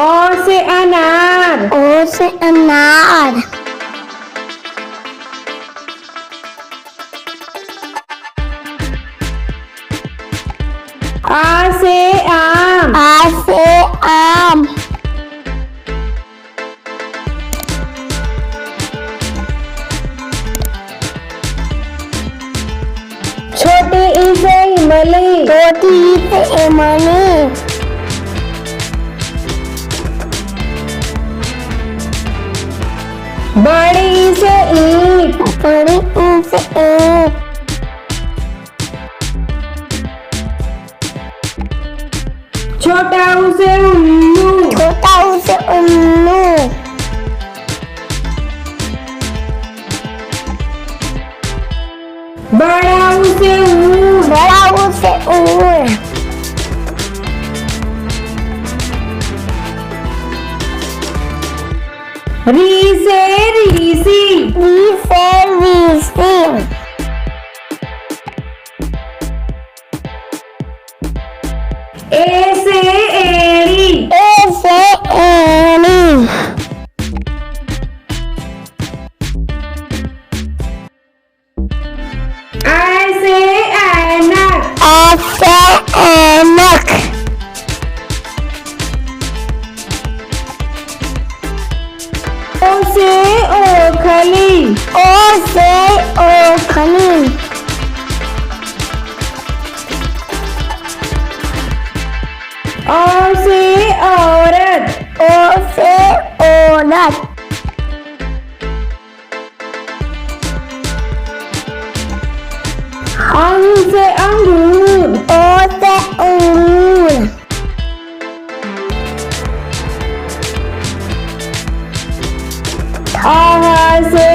ओ से अनार। ओ से अनार। आ से आम। आ से आम। छोटी ई से इमली। छोटी ई से इमली। बड़ी ई से ईंट। बड़ी ई से ईंट। छोटा ऊ से उल्लू। छोटा ऊ से उल्लू। बड़ा ऊ से ऊँट। बड़ा ऊ से ऊँट। री से रीसी। री से रीसी। ए से एड़ी। ए से एड़ी। आई से ऐनक। ऐ से ऐनक। ओ से ओखली। ओ से ओखली। ओ से औरत। ओ से औरत। अंग से अंगूर। ओ से अंगूर। खा से